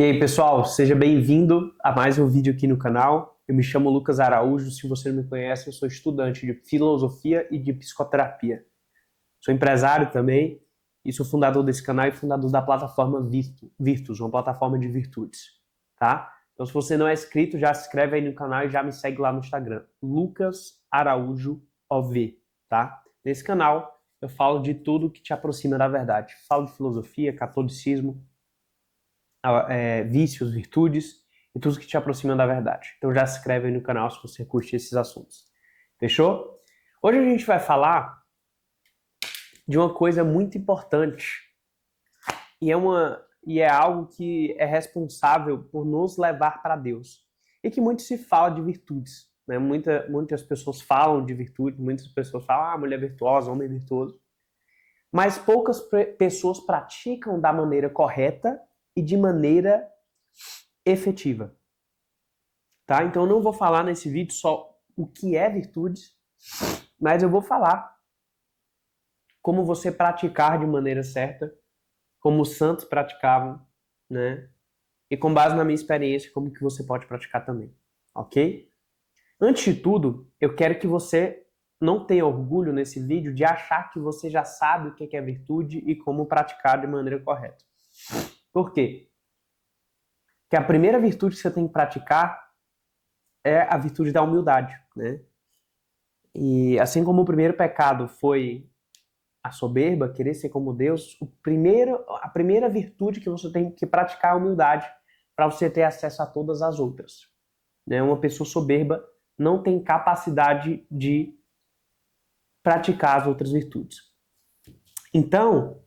E aí, pessoal, seja bem-vindo a mais um vídeo aqui no canal. Eu me chamo Lucas Araújo, se você não me conhece, eu sou estudante de filosofia e de psicoterapia. Sou empresário também e sou fundador desse canal e fundador da plataforma Virtus, uma plataforma de virtudes, tá? Então, se você não é inscrito, já se inscreve aí no canal e já me segue lá no Instagram, Lucas Araújo OV, tá? Nesse canal eu falo de tudo que te aproxima da verdade. Falo de filosofia, catolicismo, vícios, virtudes e tudo que te aproxima da verdade. Então já se inscreve aí no canal se você curte esses assuntos. Fechou? Hoje a gente vai falar de uma coisa muito importante e é algo que é responsável por nos levar para Deus e que muito se fala de virtudes, né? Muitas pessoas falam de virtudes, muitas pessoas falam, mulher virtuosa, homem virtuoso, mas poucas pessoas praticam da maneira correta e de maneira efetiva. Tá? Então eu não vou falar nesse vídeo só o que é virtudes, mas eu vou falar como você praticar de maneira certa, como os santos praticavam, né? E com base na minha experiência, como que você pode praticar também, ok? Antes de tudo, eu quero que você não tenha orgulho nesse vídeo de achar que você já sabe o que é virtude e como praticar de maneira correta. Por quê? Que a primeira virtude que você tem que praticar é a virtude da humildade, né? E assim como o primeiro pecado foi a soberba, querer ser como Deus, a primeira virtude que você tem que praticar é a humildade para você ter acesso a todas as outras, né? Uma pessoa soberba não tem capacidade de praticar as outras virtudes. Então,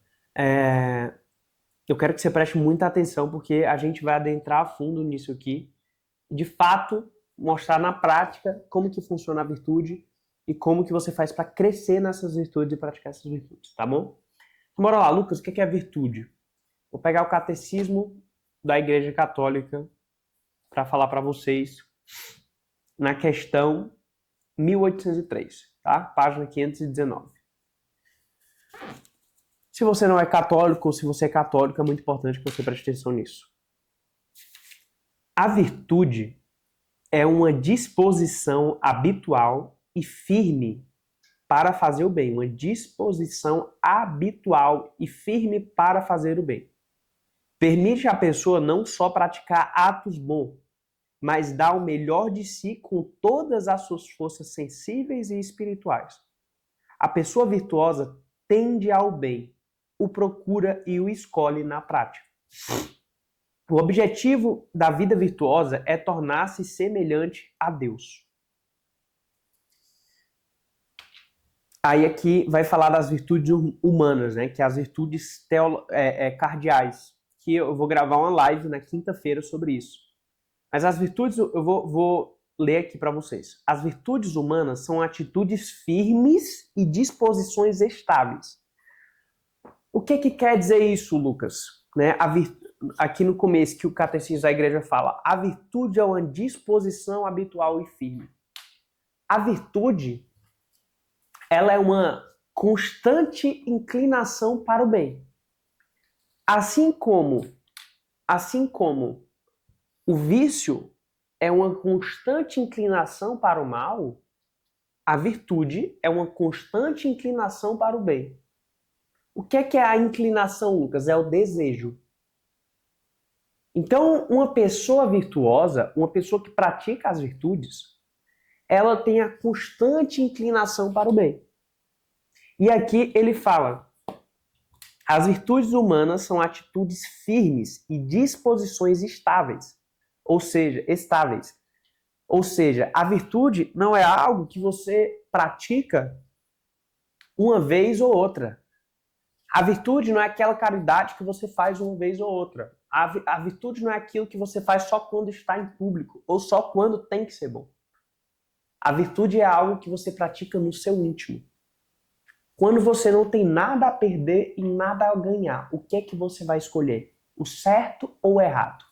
eu quero que você preste muita atenção, porque a gente vai adentrar a fundo nisso aqui, de fato, mostrar na prática como que funciona a virtude e como que você faz para crescer nessas virtudes e praticar essas virtudes, tá bom? Bora lá, Lucas, o que é virtude? Vou pegar o catecismo da Igreja Católica para falar para vocês na questão 1803, tá? Página 519. Se você não é católico ou se você é católico, é muito importante que você preste atenção nisso. A virtude é uma disposição habitual e firme para fazer o bem. Uma disposição habitual e firme para fazer o bem. Permite à pessoa não só praticar atos bons, mas dar o melhor de si com todas as suas forças sensíveis e espirituais. A pessoa virtuosa tende ao bem, o procura e o escolhe na prática. O objetivo da vida virtuosa é tornar-se semelhante a Deus. Aí aqui vai falar das virtudes humanas, né? Que é as virtudes cardeais, que eu vou gravar uma live na quinta-feira sobre isso. Mas as virtudes, eu vou ler aqui para vocês. As virtudes humanas são atitudes firmes e disposições estáveis. O que quer dizer isso, Lucas? Né? Aqui no começo, que o catecismo da igreja fala, a virtude é uma disposição habitual e firme. A virtude, ela é uma constante inclinação para o bem. Assim como o vício é uma constante inclinação para o mal, a virtude é uma constante inclinação para o bem. O que é a inclinação, Lucas? É o desejo. Então, uma pessoa virtuosa, uma pessoa que pratica as virtudes, ela tem a constante inclinação para o bem. E aqui ele fala, as virtudes humanas são atitudes firmes e disposições estáveis. Ou seja, a virtude não é algo que você pratica uma vez ou outra. A virtude não é aquela caridade que você faz uma vez ou outra. A virtude não é aquilo que você faz só quando está em público ou só quando tem que ser bom. A virtude é algo que você pratica no seu íntimo. Quando você não tem nada a perder e nada a ganhar, o que é que você vai escolher? O certo ou o errado?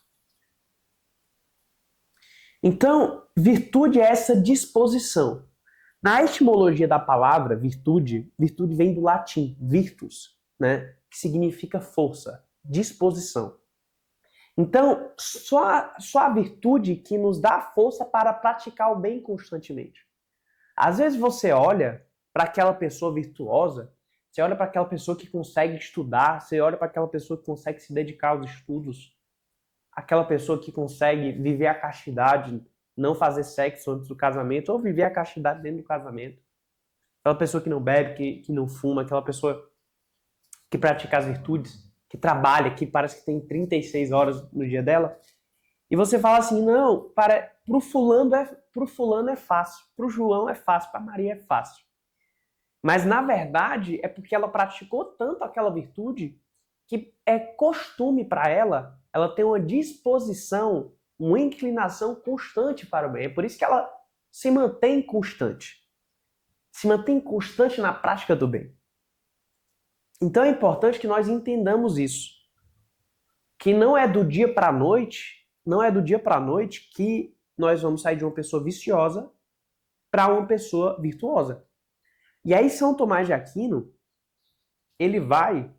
Então, virtude é essa disposição. Na etimologia da palavra virtude vem do latim, virtus, né? Que significa força, disposição. Então, só a virtude que nos dá força para praticar o bem constantemente. Às vezes você olha para aquela pessoa virtuosa, você olha para aquela pessoa que consegue estudar, você olha para aquela pessoa que consegue se dedicar aos estudos, aquela pessoa que consegue viver a castidade, não fazer sexo antes do casamento, ou viver a castidade dentro do casamento. Aquela pessoa que não bebe, que não fuma, aquela pessoa que pratica as virtudes, que trabalha, que parece que tem 36 horas no dia dela. E você fala assim, não, pro fulano é fácil, pro João é fácil, pra Maria é fácil. Mas na verdade é porque ela praticou tanto aquela virtude que é costume para ela tem uma disposição, uma inclinação constante para o bem. É por isso que ela se mantém constante. Se mantém constante na prática do bem. Então é importante que nós entendamos isso. Que não é do dia para a noite, não é do dia para a noite que nós vamos sair de uma pessoa viciosa para uma pessoa virtuosa. E aí São Tomás de Aquino, ele vai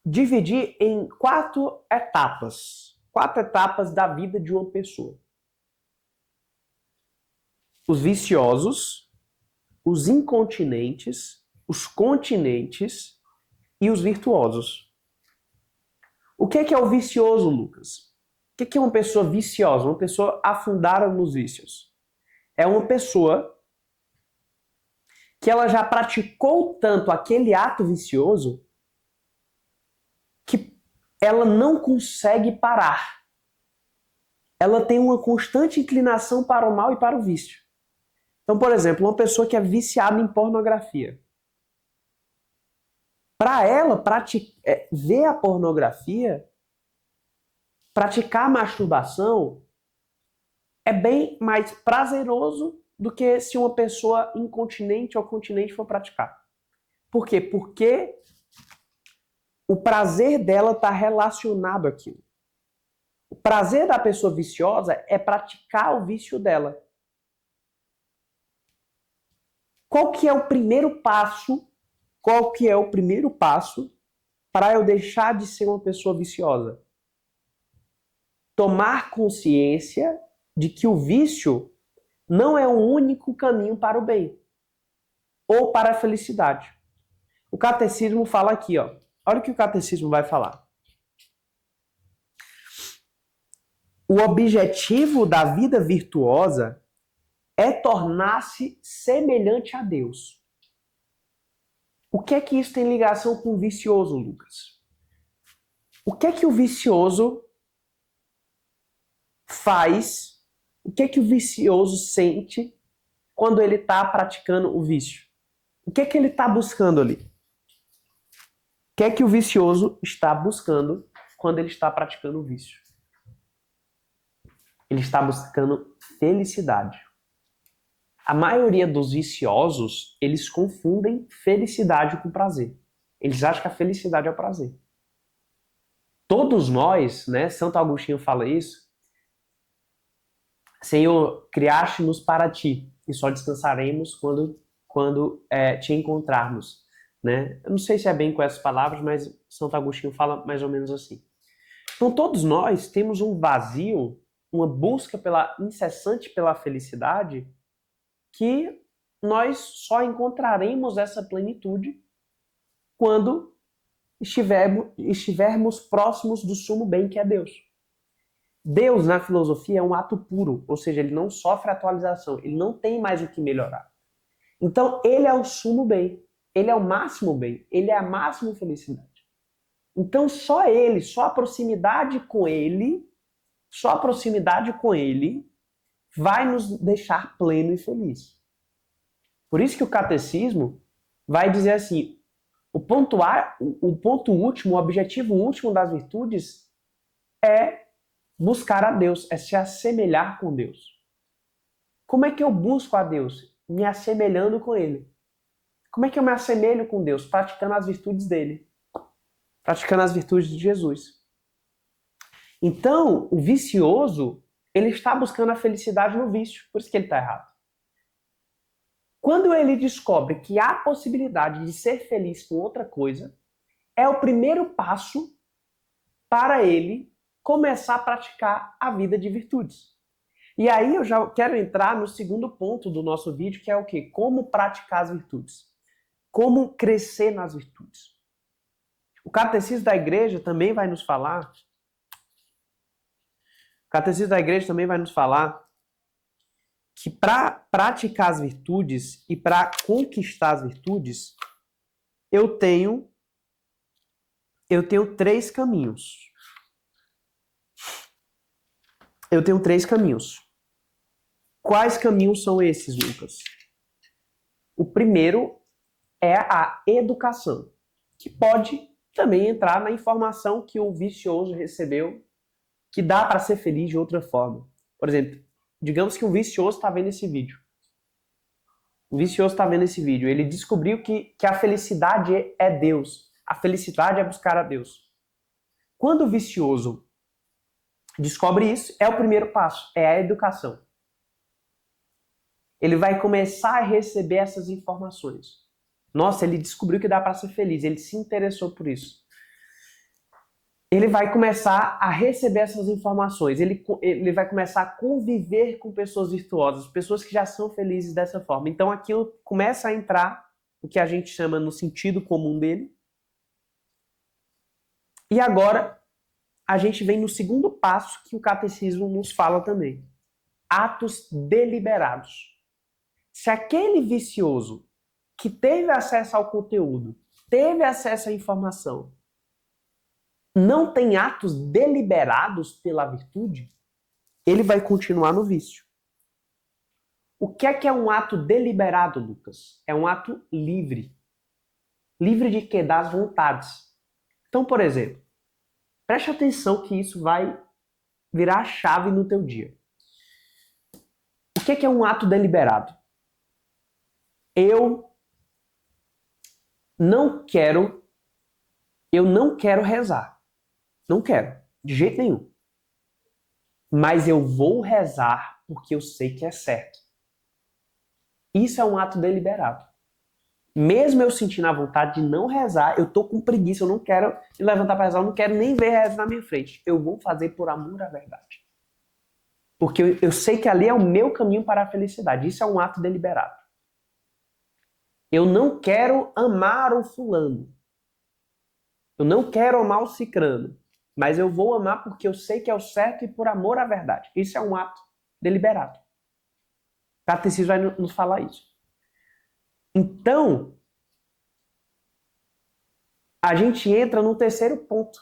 dividir em 4 etapas. 4 etapas da vida de uma pessoa. Os viciosos, os incontinentes, os continentes e os virtuosos. O que é o vicioso, Lucas? O que é uma pessoa viciosa? Uma pessoa afundada nos vícios. É uma pessoa que ela já praticou tanto aquele ato vicioso que ela não consegue parar. Ela tem uma constante inclinação para o mal e para o vício. Então, por exemplo, uma pessoa que é viciada em pornografia. Para ela, ver a pornografia, praticar a masturbação, é bem mais prazeroso do que se uma pessoa incontinente ou continente for praticar. Por quê? Porque o prazer dela está relacionado àquilo. O prazer da pessoa viciosa é praticar o vício dela. Qual que é o primeiro passo? Qual que é o primeiro passo para eu deixar de ser uma pessoa viciosa? Tomar consciência de que o vício não é o único caminho para o bem ou para a felicidade. O catecismo fala aqui, ó. Olha o que o catecismo vai falar. O objetivo da vida virtuosa é tornar-se semelhante a Deus. O que é que isso tem ligação com o vicioso, Lucas? O que é que o vicioso faz? O que é que o vicioso sente quando ele está praticando o vício? O que é que ele está buscando ali? O que é que o vicioso está buscando quando ele está praticando o vício? Ele está buscando felicidade. A maioria dos viciosos, eles confundem felicidade com prazer. Eles acham que a felicidade é o prazer. Todos nós, né, Santo Agostinho fala isso, Senhor, criaste-nos para ti, e só descansaremos quando te encontrarmos. Né? Eu não sei se é bem com essas palavras, mas Santo Agostinho fala mais ou menos assim. Então todos nós temos um vazio, uma busca incessante pela felicidade, que nós só encontraremos essa plenitude quando estivermos próximos do sumo bem, que é Deus. Deus, na filosofia, é um ato puro, ou seja, ele não sofre atualização, ele não tem mais o que melhorar. Então, ele é o sumo bem, ele é o máximo bem, ele é a máxima felicidade. Então, só ele, só a proximidade com ele vai nos deixar pleno e feliz. Por isso que o catecismo vai dizer assim, o ponto último, o objetivo último das virtudes é buscar a Deus, é se assemelhar com Deus. Como é que eu busco a Deus? Me assemelhando com Ele. Como é que eu me assemelho com Deus? Praticando as virtudes dele. Praticando as virtudes de Jesus. Então, o vicioso, ele está buscando a felicidade no vício, por isso que ele está errado. Quando ele descobre que há possibilidade de ser feliz com outra coisa, é o primeiro passo para ele começar a praticar a vida de virtudes. E aí eu já quero entrar no segundo ponto do nosso vídeo, que é o quê? Como praticar as virtudes. Como crescer nas virtudes. O Catecismo da Igreja também vai nos falar. O Catecismo da Igreja também vai nos falar que para praticar as virtudes e para conquistar as virtudes, eu tenho três caminhos. Eu tenho três caminhos. Quais caminhos são esses, Lucas? O primeiro é a educação, que pode também entrar na informação que o vicioso recebeu, que dá para ser feliz de outra forma. Por exemplo, digamos que um vicioso está vendo esse vídeo. O vicioso está vendo esse vídeo. Ele descobriu que a felicidade é Deus. A felicidade é buscar a Deus. Quando o vicioso descobre isso, é o primeiro passo, é a educação. Ele vai começar a receber essas informações. Nossa, ele descobriu que dá para ser feliz, ele se interessou por isso. Ele vai começar a receber essas informações, ele vai começar a conviver com pessoas virtuosas, pessoas que já são felizes dessa forma. Então aquilo começa a entrar, o que a gente chama no sentido comum dele. E agora, a gente vem no segundo passo que o catecismo nos fala também. Atos deliberados. Se aquele vicioso que teve acesso ao conteúdo, teve acesso à informação, não tem atos deliberados pela virtude, ele vai continuar no vício. O que é um ato deliberado, Lucas? É um ato livre. Livre de quê? Das vontades. Então, por exemplo, preste atenção que isso vai virar a chave no teu dia. O que é um ato deliberado? Eu não quero rezar. Não quero, de jeito nenhum. Mas eu vou rezar porque eu sei que é certo. Isso é um ato deliberado. Mesmo eu sentindo a vontade de não rezar, eu tô com preguiça, eu não quero me levantar para rezar, eu não quero nem ver reza na minha frente. Eu vou fazer por amor à verdade. Porque eu sei que ali é o meu caminho para a felicidade. Isso é um ato deliberado. Eu não quero amar o fulano. Eu não quero amar o cicrano. Mas eu vou amar porque eu sei que é o certo e por amor à verdade. Isso é um ato deliberado. O catecismo vai nos falar isso. Então, a gente entra no terceiro ponto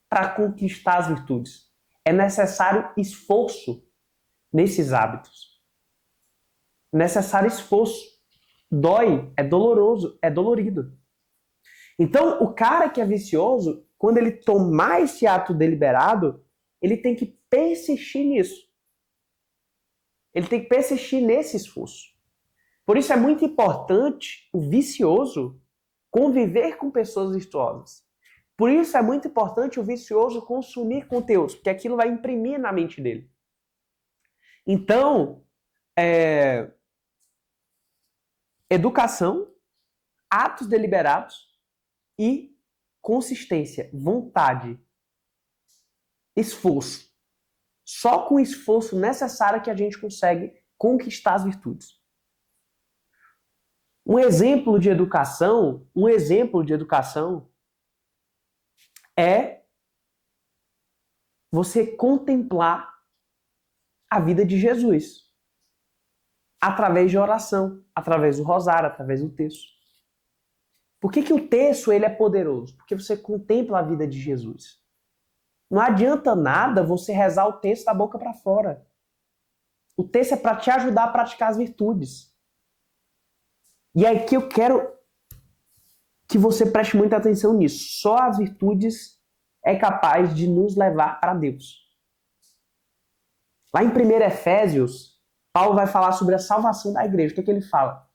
para conquistar as virtudes. É necessário esforço nesses hábitos. Necessário esforço. Dói, é doloroso, é dolorido. Então, o cara que é vicioso, quando ele tomar esse ato deliberado, ele tem que persistir nisso. Ele tem que persistir nesse esforço. Por isso é muito importante o vicioso conviver com pessoas virtuosas. Por isso é muito importante o vicioso consumir conteúdos, porque aquilo vai imprimir na mente dele. Então, educação, atos deliberados e consistência, vontade, esforço. Só com o esforço necessário que a gente consegue conquistar as virtudes. Um exemplo de educação é você contemplar a vida de Jesus através de oração, através do rosário, através do texto. Por que o texto ele é poderoso? Porque você contempla a vida de Jesus. Não adianta nada você rezar o texto da boca para fora. O texto é para te ajudar a praticar as virtudes. E é que eu quero que você preste muita atenção nisso. Só as virtudes é capaz de nos levar para Deus. Lá em 1 Efésios, Paulo vai falar sobre a salvação da igreja. O que ele fala?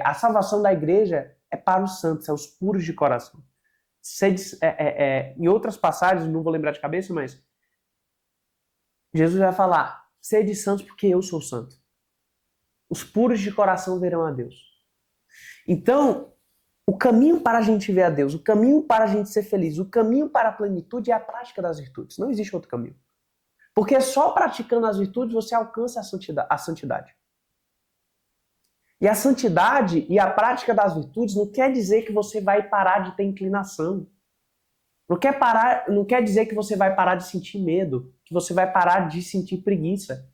A salvação da igreja é para os santos, é os puros de coração. Em outras passagens, não vou lembrar de cabeça, mas Jesus vai falar: sede santos porque eu sou santo. Os puros de coração verão a Deus. Então, O caminho para a gente ver a Deus, o caminho para a gente ser feliz, o caminho para a plenitude é a prática das virtudes. Não existe outro caminho. Porque só praticando as virtudes você alcança a santidade. E a santidade e a prática das virtudes não quer dizer que você vai parar de ter inclinação. Não quer dizer que você vai parar de sentir medo, que você vai parar de sentir preguiça.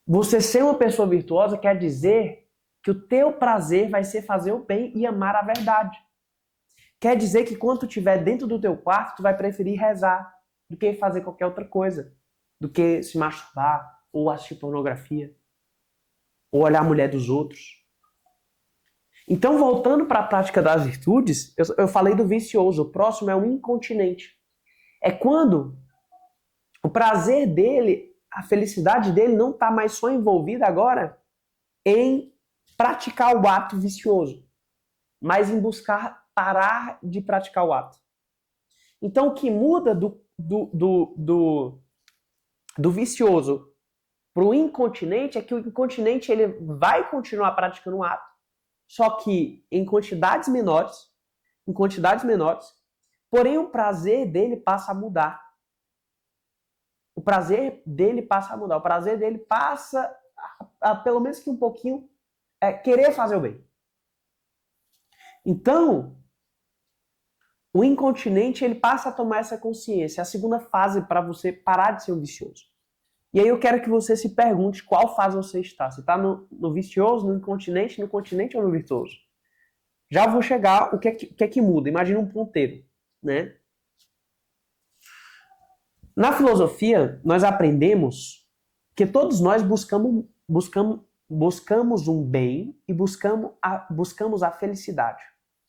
Você ser uma pessoa virtuosa quer dizer que o teu prazer vai ser fazer o bem e amar a verdade. Quer dizer que quando tu estiver dentro do teu quarto, tu vai preferir rezar do que fazer qualquer outra coisa. Do que se masturbar, ou assistir pornografia, ou olhar a mulher dos outros. Então, voltando para a prática das virtudes, eu falei do vicioso. O próximo é o incontinente. É quando o prazer dele, a felicidade dele não está mais só envolvida agora em praticar o ato vicioso, mas em buscar parar de praticar o ato. Então, o que muda do vicioso para o incontinente é que o incontinente ele vai continuar praticando o ato, só que em quantidades menores, porém o prazer dele passa a mudar. O prazer dele passa a mudar. O prazer dele passa a pelo menos que um pouquinho, querer fazer o bem. Então, o incontinente ele passa a tomar essa consciência. É a segunda fase para você parar de ser um vicioso. E aí eu quero que você se pergunte qual fase você está. Você está no vicioso, no continente ou no virtuoso? Já vou chegar, o que é que muda? Imagina um ponteiro, né? Na filosofia, nós aprendemos que todos nós buscamos um bem e buscamos a felicidade,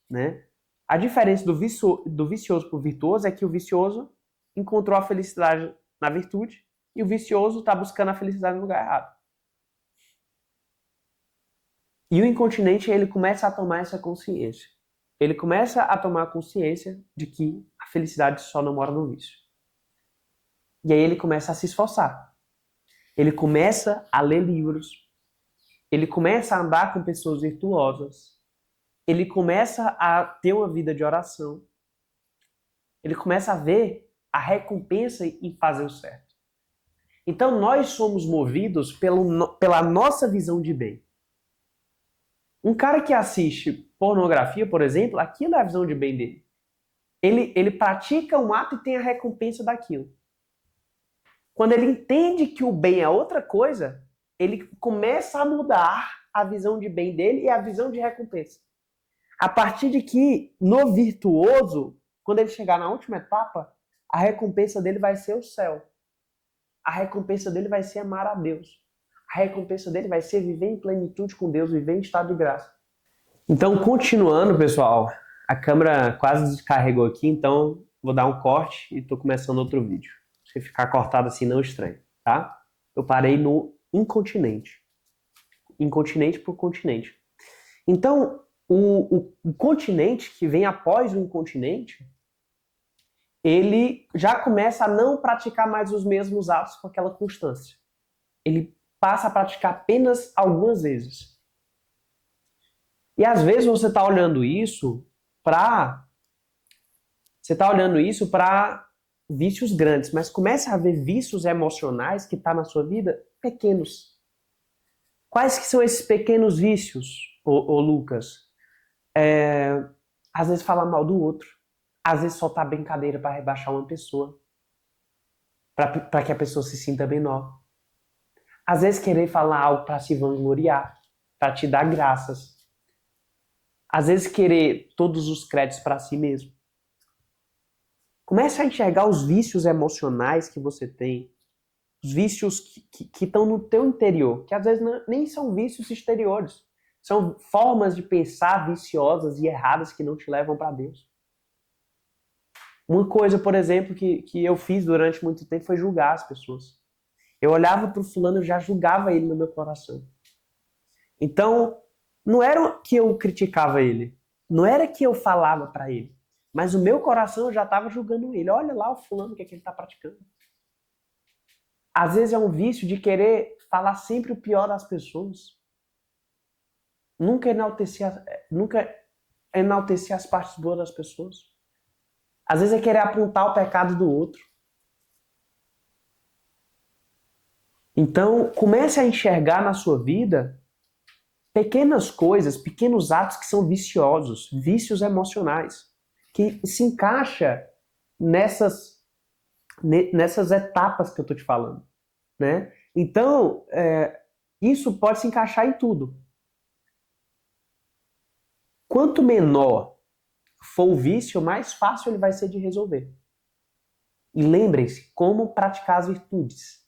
né? A diferença do vicioso para o virtuoso é que o vicioso encontrou a felicidade na virtude e o vicioso está buscando a felicidade no lugar errado. E o incontinente, ele começa a tomar essa consciência. Ele começa a tomar consciência de que a felicidade só não mora no vício. E aí ele começa a se esforçar. Ele começa a ler livros. Ele começa a andar com pessoas virtuosas. Ele começa a ter uma vida de oração. Ele começa a ver a recompensa em fazer o certo. Então nós somos movidos pela nossa visão de bem. Um cara que assiste pornografia, por exemplo, aquilo é a visão de bem dele. Ele pratica um ato e tem a recompensa daquilo. Quando ele entende que o bem é outra coisa, ele começa a mudar a visão de bem dele e a visão de recompensa. A partir de que, no virtuoso, quando ele chegar na última etapa, a recompensa dele vai ser o céu. A recompensa dele vai ser amar a Deus. A recompensa dele vai ser viver em plenitude com Deus, viver em estado de graça. Então, continuando, pessoal, a câmera quase descarregou aqui, então vou dar um corte e estou começando outro vídeo. Se ficar cortado assim, não estranhe, tá? Eu parei no incontinente. Incontinente por continente. Então, o continente que vem após o incontinente, ele já começa a não praticar mais os mesmos atos com aquela constância. Ele passa a praticar apenas algumas vezes. E às vezes você está olhando isso para vícios grandes, mas começa a ver vícios emocionais que estão na sua vida pequenos. Quais que são esses pequenos vícios, ô Lucas? Às vezes falar mal do outro. Às vezes soltar brincadeira para rebaixar uma pessoa. Para que a pessoa se sinta menor. Às vezes querer falar algo para se vangloriar. Para te dar graças. Às vezes querer todos os créditos para si mesmo. Comece a enxergar os vícios emocionais que você tem. Os vícios que estão no teu interior. Que às vezes nem são vícios exteriores. São formas de pensar viciosas e erradas que não te levam para Deus. Uma coisa, por exemplo, que eu fiz durante muito tempo foi julgar as pessoas. Eu olhava para o fulano e já julgava ele no meu coração. Então, não era que eu criticava ele. Não era que eu falava para ele. Mas o meu coração já estava julgando ele. Olha lá o fulano, o que é que ele está praticando. Às vezes é um vício de querer falar sempre o pior das pessoas. Nunca enaltecer, nunca é enaltecer as partes boas das pessoas. Às vezes é querer apontar o pecado do outro. Então, comece a enxergar na sua vida pequenas coisas, pequenos atos que são viciosos, vícios emocionais, que se encaixa nessas etapas que eu estou te falando, né? Então, isso pode se encaixar em tudo. Quanto menor for o vício, mais fácil ele vai ser de resolver. E lembrem-se, como praticar as virtudes.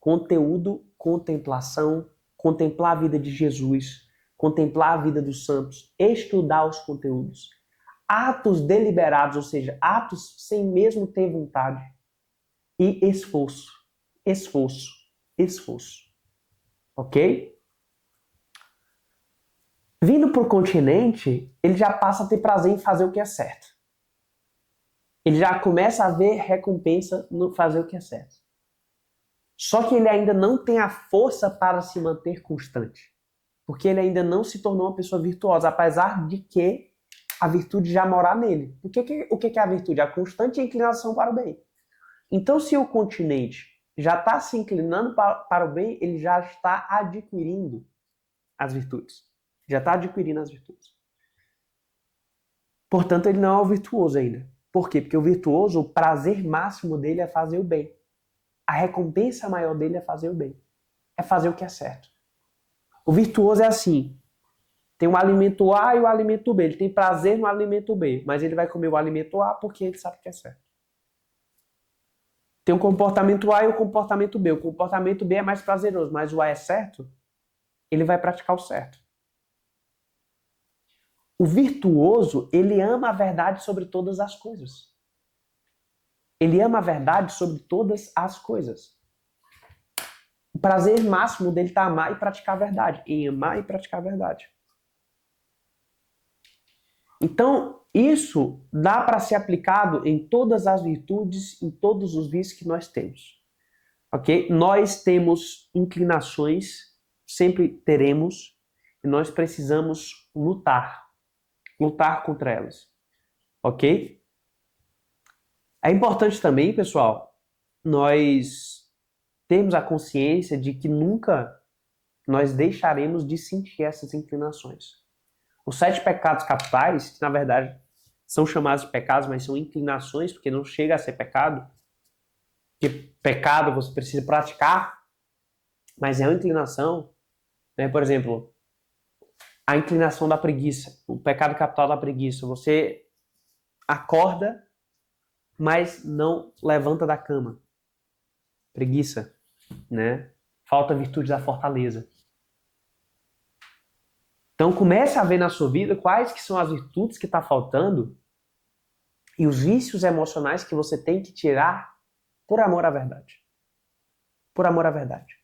Conteúdo, contemplação, contemplar a vida de Jesus, contemplar a vida dos santos, estudar os conteúdos. Atos deliberados, ou seja, atos sem mesmo ter vontade. E esforço, esforço, esforço. Ok? Vindo para o continente, ele já passa a ter prazer em fazer o que é certo. Ele já começa a ver recompensa no fazer o que é certo. Só que ele ainda não tem a força para se manter constante. Porque ele ainda não se tornou uma pessoa virtuosa, apesar de que a virtude já morar nele. O que é a virtude? A constante inclinação para o bem. Então, se o continente já está se inclinando para o bem, ele já está adquirindo as virtudes. Já está adquirindo as virtudes. Portanto, ele não é o virtuoso ainda. Por quê? Porque o virtuoso, o prazer máximo dele é fazer o bem. A recompensa maior dele é fazer o bem. É fazer o que é certo. O virtuoso é assim. Tem o alimento A e o alimento B. Ele tem prazer no alimento B, mas ele vai comer o alimento A porque ele sabe que é certo. Tem o comportamento A e o comportamento B. O comportamento B é mais prazeroso, mas o A é certo, ele vai praticar o certo. O virtuoso, ele ama a verdade sobre todas as coisas. Ele ama a verdade sobre todas as coisas. O prazer máximo dele está amar e praticar a verdade. Em amar e praticar a verdade. Então, isso dá para ser aplicado em todas as virtudes, em todos os vícios que nós temos. Ok? Nós temos inclinações, sempre teremos, e nós precisamos lutar contra elas. Ok? É importante também, pessoal, nós termos a consciência de que nunca nós deixaremos de sentir essas inclinações. Os 7 pecados capitais, que na verdade são chamados de pecados, mas são inclinações, porque não chega a ser pecado, porque pecado você precisa praticar, mas é uma inclinação, né? Por exemplo, a inclinação da preguiça, o pecado capital da preguiça. Você acorda, mas não levanta da cama. Preguiça, né? Falta virtude da fortaleza. Então comece a ver na sua vida quais que são as virtudes que está faltando e os vícios emocionais que você tem que tirar por amor à verdade. Por amor à verdade.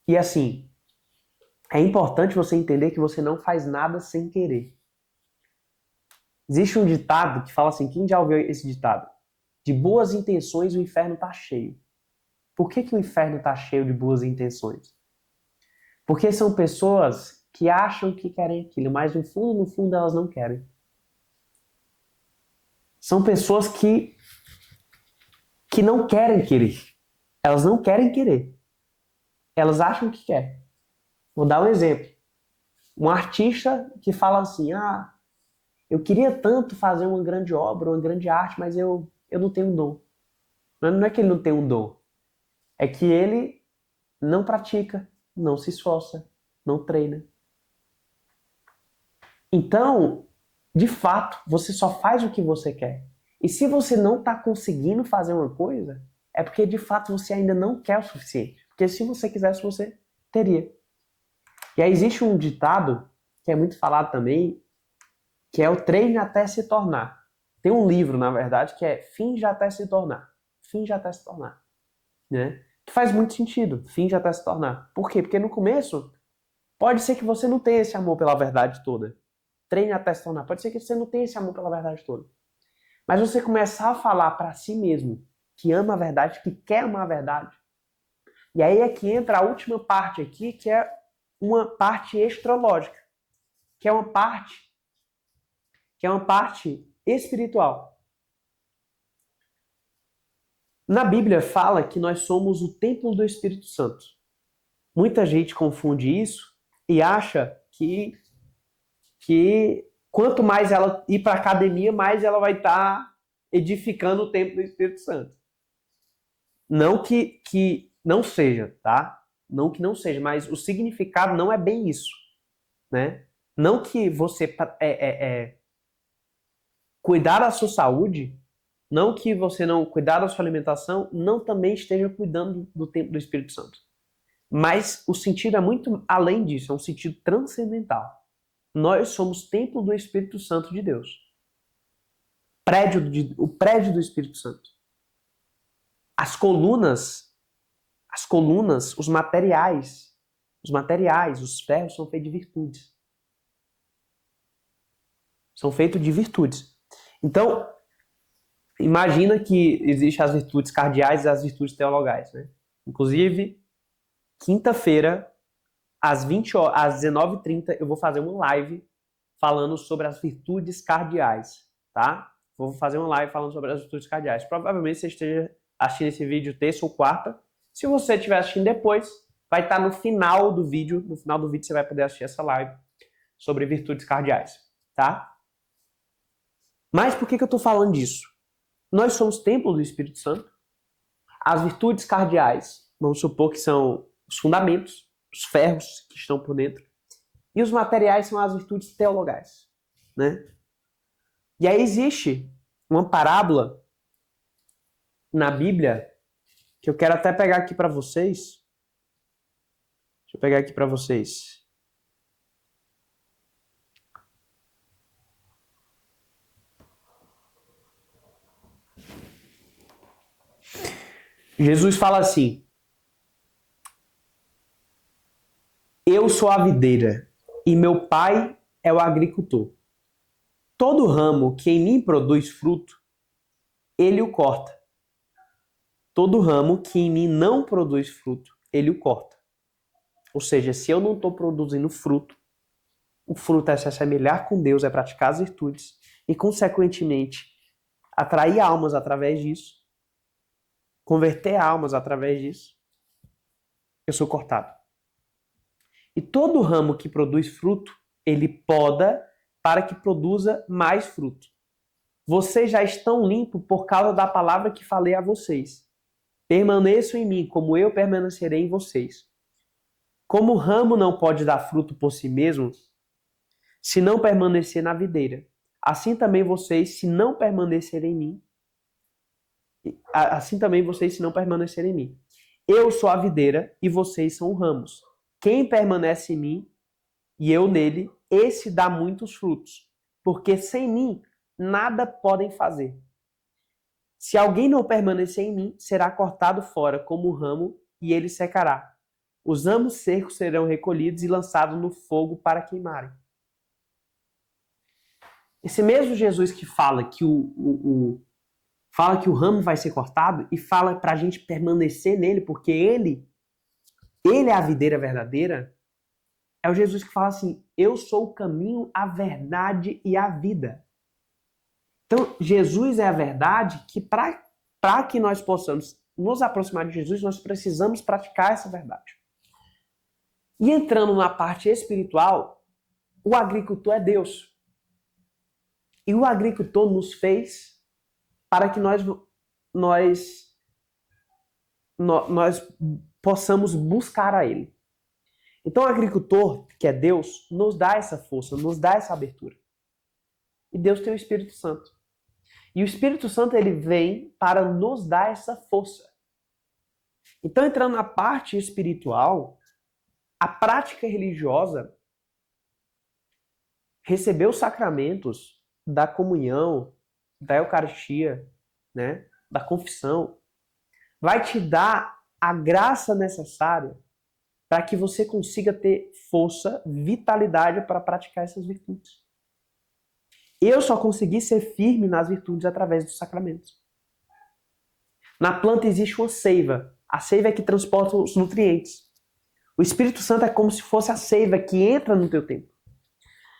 E assim, é importante você entender que você não faz nada sem querer. Existe um ditado que fala assim, quem já ouviu esse ditado? De boas intenções o inferno está cheio. Por que o inferno está cheio de boas intenções? Porque são pessoas que acham que querem aquilo, mas no fundo elas não querem. São pessoas que não querem querer. Elas não querem querer. Elas acham que quer. Vou dar um exemplo. Um artista que fala assim, eu queria tanto fazer uma grande obra, uma grande arte, mas eu não tenho um dom. Não é que ele não tem um dom. É que ele não pratica, não se esforça, não treina. Então, de fato, você só faz o que você quer. E se você não está conseguindo fazer uma coisa, é porque de fato você ainda não quer o suficiente. Porque se você quisesse, você teria. E aí existe um ditado, que é muito falado também, que é o treine até se tornar. Tem um livro, na verdade, que é Finge até se tornar. Finge até se tornar. Né? Que faz muito sentido, finge até se tornar. Por quê? Porque no começo, pode ser que você não tenha esse amor pela verdade toda. Treine até se tornar. Pode ser que você não tenha esse amor pela verdade toda. Mas você começar a falar para si mesmo que ama a verdade, que quer amar a verdade. E aí é que entra a última parte aqui, que é uma parte extralógica. Que é uma parte que é uma parte espiritual. Na Bíblia fala que nós somos o templo do Espírito Santo. Muita gente confunde isso e acha que quanto mais ela ir para a academia, mais ela vai estar edificando o templo do Espírito Santo. Não que não seja, tá? Não que não seja, mas o significado não é bem isso, né? Não que você cuidar da sua saúde, não que você não cuidar da sua alimentação, não também esteja cuidando do templo do Espírito Santo. Mas o sentido é muito além disso, é um sentido transcendental. Nós somos templo do Espírito Santo de Deus. O prédio do Espírito Santo. As colunas, os materiais, os ferros são feitos de virtudes. São feitos de virtudes. Então, imagina que existem as virtudes cardeais e as virtudes teologais, né? Inclusive, quinta-feira, às 19h30, eu vou fazer uma live falando sobre as virtudes cardeais, tá? Vou fazer uma live falando sobre as virtudes cardeais. Provavelmente você esteja assistindo esse vídeo terça ou quarta. Se você estiver assistindo depois, vai estar no final do vídeo. No final do vídeo você vai poder assistir essa live sobre virtudes cardeais, tá? Mas por que eu estou falando disso? Nós somos templo do Espírito Santo. As virtudes cardeais, vamos supor que são os fundamentos, os ferros que estão por dentro. E os materiais são as virtudes teologais, né? E aí existe uma parábola na Bíblia que eu quero até pegar aqui para vocês. Deixa eu pegar aqui para vocês. Jesus fala assim: eu sou a videira e meu pai é o agricultor. Todo ramo que em mim produz fruto, ele o corta. Todo ramo que em mim não produz fruto, ele o corta. Ou seja, se eu não estou produzindo fruto, o fruto é se assemelhar com Deus, é praticar as virtudes e, consequentemente, atrair almas através disso, converter almas através disso, eu sou cortado. E todo ramo que produz fruto, ele poda para que produza mais fruto. Vocês já estão limpos por causa da palavra que falei a vocês. Permaneçam em mim, como eu permanecerei em vocês. Como o ramo não pode dar fruto por si mesmo, se não permanecer na videira, assim também vocês, se não permanecerem em mim, assim também vocês, se não permanecerem em mim. Eu sou a videira e vocês são ramos. Quem permanece em mim e eu nele, esse dá muitos frutos, porque sem mim nada podem fazer. Se alguém não permanecer em mim, será cortado fora como ramo e ele secará. Os ramos secos serão recolhidos e lançados no fogo para queimarem. Esse mesmo Jesus que fala que fala que o ramo vai ser cortado e fala para a gente permanecer nele, porque ele é a videira verdadeira, é o Jesus que fala assim: eu sou o caminho, a verdade e a vida. Então, Jesus é a verdade que para que nós possamos nos aproximar de Jesus, nós precisamos praticar essa verdade. E entrando na parte espiritual, o agricultor é Deus. E o agricultor nos fez para que nós possamos buscar a Ele. Então o agricultor, que é Deus, nos dá essa força, nos dá essa abertura. E Deus tem o Espírito Santo. E o Espírito Santo, ele vem para nos dar essa força. Então, entrando na parte espiritual, a prática religiosa recebeu os sacramentos da comunhão, da Eucaristia, né, da confissão, vai te dar a graça necessária para que você consiga ter força, vitalidade para praticar essas virtudes. Eu só consegui ser firme nas virtudes através dos sacramentos. Na planta existe uma seiva. A seiva é que transporta os nutrientes. O Espírito Santo é como se fosse a seiva que entra no teu templo.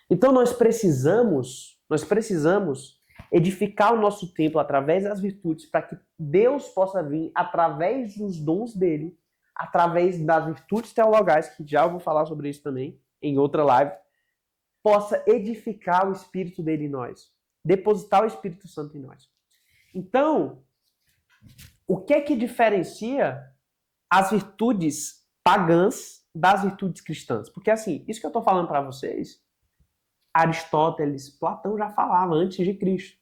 Então nós precisamos Nós precisamos edificar o nosso templo através das virtudes para que Deus possa vir através dos dons dele, através das virtudes teologais, que já eu vou falar sobre isso também em outra live, possa edificar o Espírito dele em nós, depositar o Espírito Santo em nós. Então, o que é que diferencia as virtudes pagãs das virtudes cristãs? Porque assim, isso que eu estou falando para vocês, Aristóteles, Platão já falava antes de Cristo.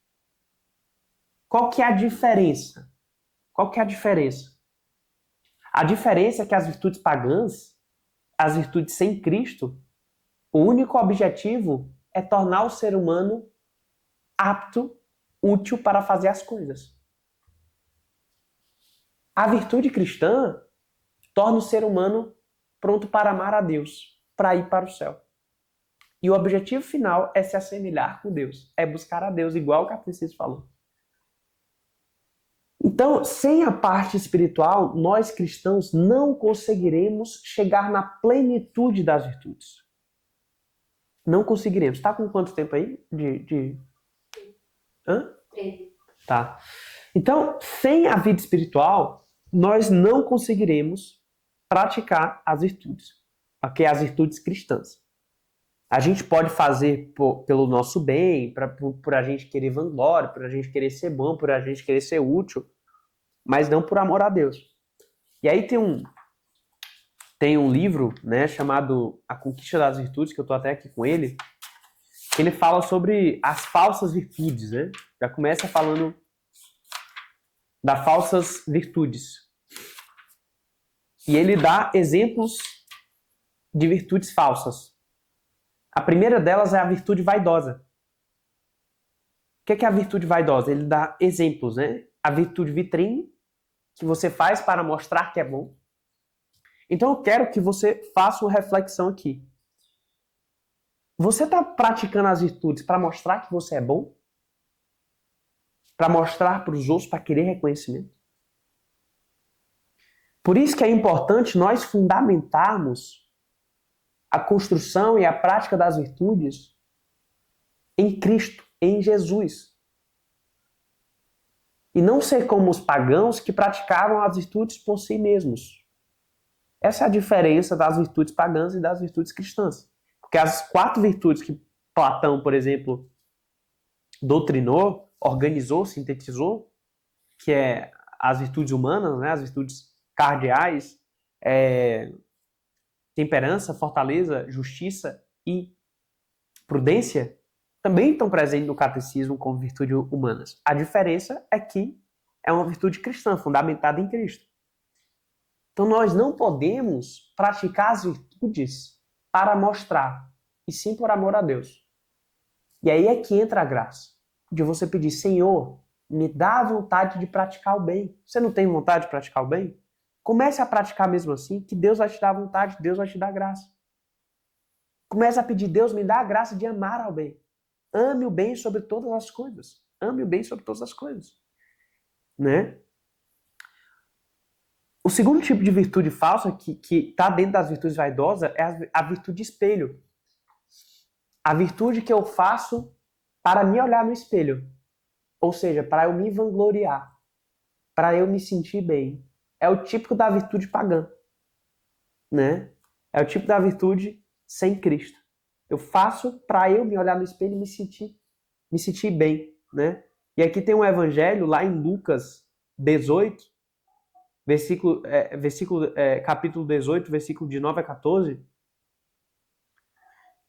Qual que é a diferença? Qual que é a diferença? A diferença é que as virtudes pagãs, as virtudes sem Cristo, o único objetivo é tornar o ser humano apto, útil para fazer as coisas. A virtude cristã torna o ser humano pronto para amar a Deus, para ir para o céu. E o objetivo final é se assemelhar com Deus, é buscar a Deus, igual o Catecismo falou. Então, sem a parte espiritual, nós cristãos não conseguiremos chegar na plenitude das virtudes. Não conseguiremos. Tá com quanto tempo aí? Hã? 13. Tá. Então, sem a vida espiritual, nós não conseguiremos praticar as virtudes. Ok? As virtudes cristãs. A gente pode fazer pelo nosso bem, por a gente querer vanglória, por a gente querer ser bom, por a gente querer ser útil, mas não por amor a Deus. E aí tem um livro, né, chamado A Conquista das Virtudes, que eu estou até aqui com ele, que ele fala sobre as falsas virtudes, né? Já começa falando das falsas virtudes. E ele dá exemplos de virtudes falsas. A primeira delas é a virtude vaidosa. O que é a virtude vaidosa? Ele dá exemplos, né? A virtude vitrine, que você faz para mostrar que é bom. Então eu quero que você faça uma reflexão aqui. Você está praticando as virtudes para mostrar que você é bom? Para mostrar para os outros, para querer reconhecimento? Por isso que é importante nós fundamentarmos a construção e a prática das virtudes em Cristo, em Jesus. E não ser como os pagãos que praticavam as virtudes por si mesmos. Essa é a diferença das virtudes pagãs e das virtudes cristãs. Porque as 4 virtudes que Platão, por exemplo, doutrinou, organizou, sintetizou, que é as virtudes humanas, né, as virtudes cardeais, temperança, fortaleza, justiça e prudência, também estão presentes no catecismo como virtudes humanas. A diferença é que é uma virtude cristã, fundamentada em Cristo. Então nós não podemos praticar as virtudes para mostrar, e sim por amor a Deus. E aí é que entra a graça, de você pedir, Senhor, me dá a vontade de praticar o bem. Você não tem vontade de praticar o bem? Comece a praticar mesmo assim, que Deus vai te dar vontade, Deus vai te dar graça. Comece a pedir, Deus, me dá a graça de amar ao bem. Ame o bem sobre todas as coisas. Ame o bem sobre todas as coisas. Né? O segundo tipo de virtude falsa que está dentro das virtudes vaidosas é a virtude espelho. A virtude que eu faço para me olhar no espelho. Ou seja, para eu me vangloriar. Para eu me sentir bem. É o típico da virtude pagã. Né? É o tipo da virtude sem Cristo. Eu faço para eu me olhar no espelho e me sentir bem. Né? E aqui tem um evangelho lá em Lucas 18, capítulo 18, versículo de 9 a 14,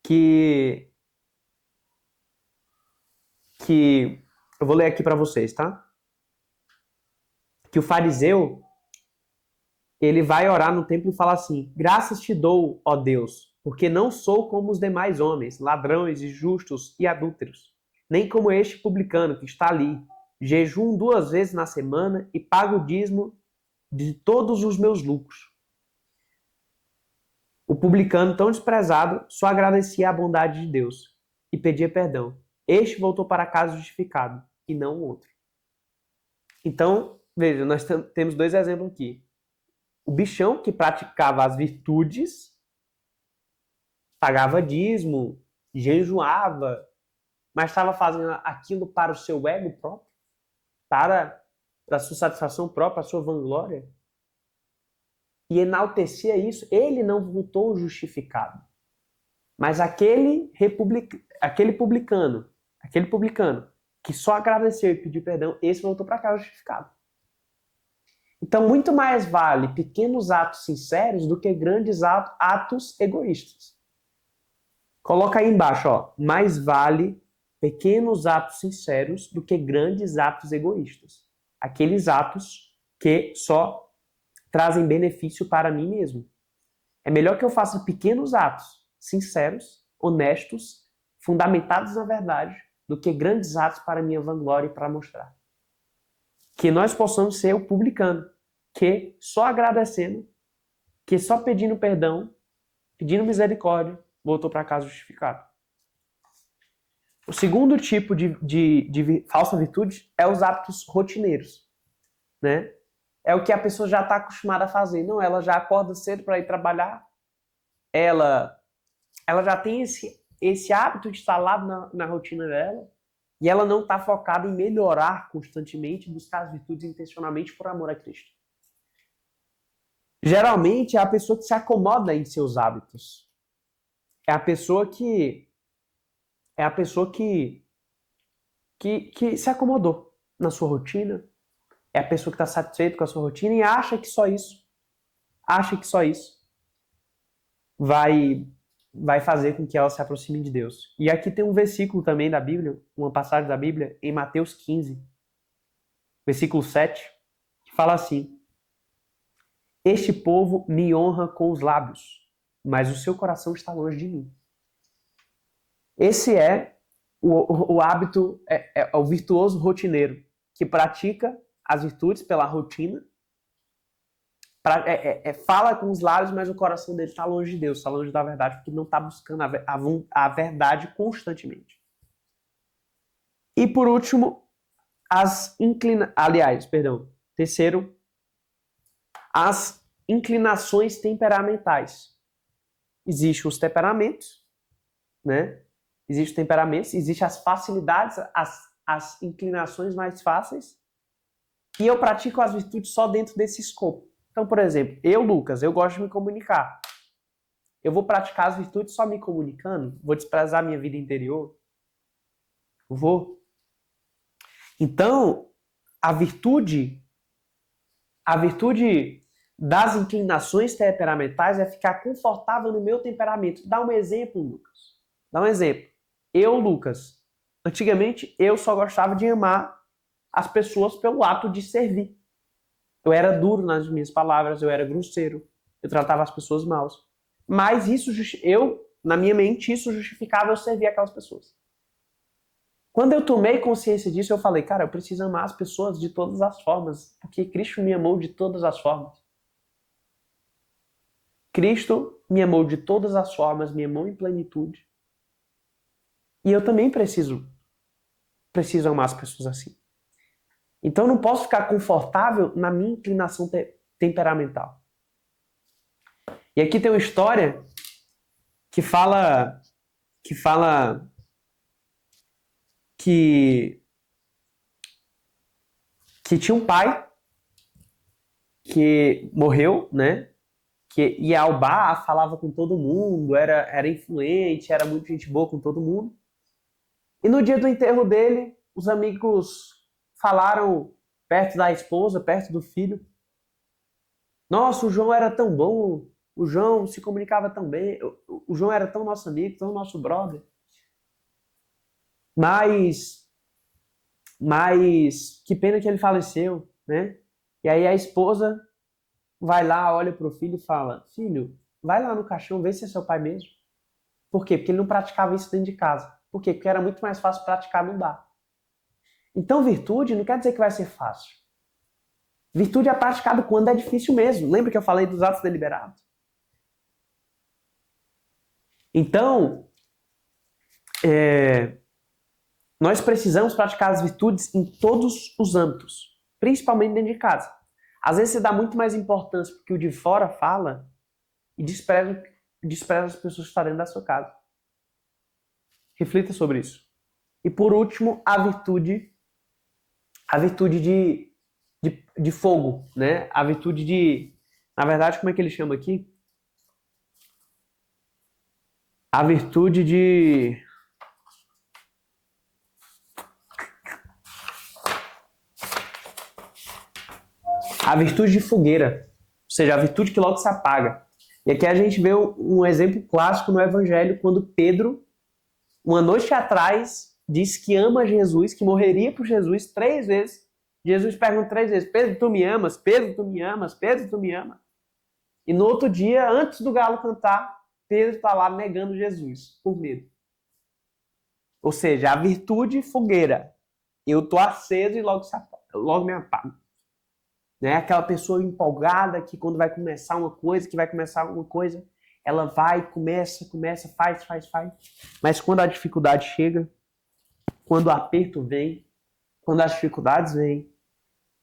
que eu vou ler aqui para vocês, tá? Que o fariseu, ele vai orar no templo e fala assim: graças te dou, ó Deus, porque não sou como os demais homens, ladrões, injustos e adúlteros, nem como este publicano que está ali, jejum 2 vezes na semana e pago o dízimo de todos os meus lucros. O publicano, tão desprezado, só agradecia a bondade de Deus e pedia perdão. Este voltou para casa justificado, e não o outro. Então, veja, nós temos 2 exemplos aqui. O bichão, que praticava as virtudes, pagava dízimo, jejuava, mas estava fazendo aquilo para o seu ego próprio, para a sua satisfação própria, a sua vanglória, e enaltecia isso, ele não voltou justificado. Mas aquele publicano que só agradeceu e pediu perdão, esse voltou para casa justificado. Então, muito mais vale pequenos atos sinceros do que grandes atos egoístas. Coloca aí embaixo, ó, mais vale pequenos atos sinceros do que grandes atos egoístas. Aqueles atos que só trazem benefício para mim mesmo. É melhor que eu faça pequenos atos sinceros, honestos, fundamentados na verdade, do que grandes atos para minha vanglória e para mostrar. Que nós possamos ser o publicano, que só agradecendo, que só pedindo perdão, pedindo misericórdia, voltou para casa justificado. O segundo tipo de falsa virtude é os hábitos rotineiros, né? É o que a pessoa já está acostumada a fazer. Não, ela já acorda cedo para ir trabalhar, ela já tem esse hábito instalado na rotina dela, e ela não está focada em melhorar constantemente, buscar as virtudes intencionalmente por amor a Cristo. Geralmente é a pessoa que se acomoda em seus hábitos. É a pessoa que se acomodou na sua rotina. É a pessoa que está satisfeita com a sua rotina e acha que só isso vai fazer com que ela se aproxime de Deus. E aqui tem um versículo também da Bíblia, uma passagem da Bíblia, em Mateus 15, versículo 7, que fala assim: este povo me honra com os lábios, mas o seu coração está longe de mim. Esse é o hábito, é o virtuoso rotineiro, que pratica as virtudes pela rotina, fala com os lábios, mas o coração dele está longe de Deus, está longe da verdade, porque não está buscando a verdade constantemente. E por último, terceiro, as inclinações temperamentais. Existem os temperamentos, né? Existem os temperamentos, existem as facilidades, as inclinações mais fáceis, e eu pratico as virtudes só dentro desse escopo. Então, por exemplo, Lucas, eu gosto de me comunicar. Eu vou praticar as virtudes só me comunicando? Vou desprezar minha vida interior? Vou. Então, a virtude das inclinações temperamentais é ficar confortável no meu temperamento. Dá um exemplo, Lucas. Dá um exemplo. Eu, Lucas, antigamente eu só gostava de amar as pessoas pelo ato de servir. Eu era duro nas minhas palavras, eu era grosseiro, eu tratava as pessoas mal. Mas na minha mente, isso justificava eu servir aquelas pessoas. Quando eu tomei consciência disso, eu falei, cara, eu preciso amar as pessoas de todas as formas, porque Cristo me amou de todas as formas. Cristo me amou de todas as formas, me amou em plenitude. E eu também preciso amar as pessoas assim. Então eu não posso ficar confortável na minha inclinação temperamental. E aqui tem uma história que fala que tinha um pai que morreu, né? Que ia ao bar, falava com todo mundo, era influente, era muito gente boa com todo mundo. E no dia do enterro dele, os amigos falaram perto da esposa, perto do filho: nossa, o João era tão bom, o João se comunicava tão bem, o João era tão nosso amigo, tão nosso brother. Mas que pena que ele faleceu, né? E aí a esposa vai lá, olha pro filho e fala: filho, vai lá no caixão, vê se é seu pai mesmo. Por quê? Porque ele não praticava isso dentro de casa. Por quê? Porque era muito mais fácil praticar no bar. Então, virtude não quer dizer que vai ser fácil. Virtude é praticada quando é difícil mesmo. Lembra que eu falei dos atos deliberados? Então, nós precisamos praticar as virtudes em todos os âmbitos, principalmente dentro de casa. Às vezes você dá muito mais importância porque o de fora fala e despreza as pessoas que estão dentro da sua casa. Reflita sobre isso. E por último, a virtude de fogo, né? A virtude de, na verdade, como é que ele chama aqui? A virtude de fogueira, ou seja, a virtude que logo se apaga. E aqui a gente vê um exemplo clássico no Evangelho, quando Pedro, uma noite atrás, disse que ama Jesus, que morreria por Jesus 3 vezes. Jesus pergunta 3 vezes, Pedro, tu me amas? Pedro, tu me amas? Pedro, tu me amas? E no outro dia, antes do galo cantar, Pedro está lá negando Jesus, por medo. Ou seja, a virtude fogueira. Eu estou aceso e logo me apago. Né? Aquela pessoa empolgada que quando vai começar uma coisa, ela vai, começa, faz. Mas quando a dificuldade chega, quando o aperto vem, quando as dificuldades vêm,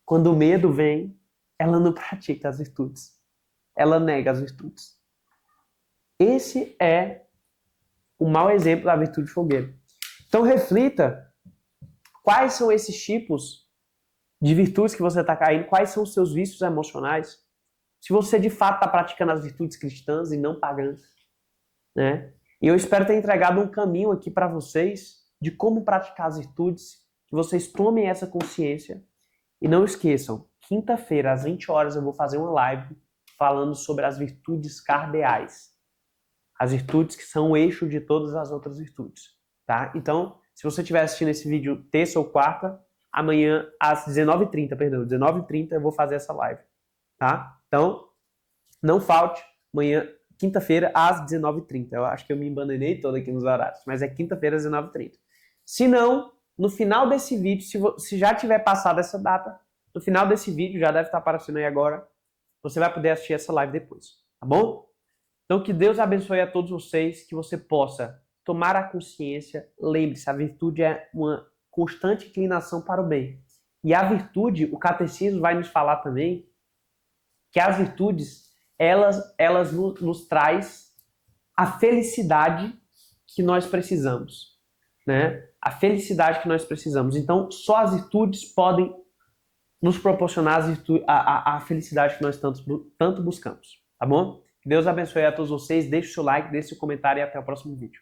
quando o medo vem, ela não pratica as virtudes. Ela nega as virtudes. Esse é o mau exemplo da virtude fogueira. Então reflita quais são esses tipos de virtudes que você está caindo, quais são os seus vícios emocionais, se você de fato está praticando as virtudes cristãs e não pagãs, né? E eu espero ter entregado um caminho aqui para vocês de como praticar as virtudes, que vocês tomem essa consciência e não esqueçam, quinta-feira às 20 horas eu vou fazer uma live falando sobre as virtudes cardeais, as virtudes que são o eixo de todas as outras virtudes, tá? Então, se você estiver assistindo esse vídeo terça ou quarta, amanhã às 19h30 eu vou fazer essa live, tá? Então, não falte, amanhã, quinta-feira, às 19h30. Eu acho que eu me embananei todo aqui nos horários, mas é quinta-feira às 19h30. Se não, no final desse vídeo, se já tiver passado essa data, no final desse vídeo, já deve estar aparecendo aí agora, você vai poder assistir essa live depois, tá bom? Então, que Deus abençoe a todos vocês, que você possa tomar a consciência. Lembre-se, a virtude é uma constante inclinação para o bem. E a virtude, o catecismo vai nos falar também, que as virtudes, elas nos traz a felicidade que nós precisamos, né? A felicidade que nós precisamos. Então, só as virtudes podem nos proporcionar a felicidade que nós tanto buscamos, tá bom? Que Deus abençoe a todos vocês, deixe o seu like, deixe o comentário e até o próximo vídeo.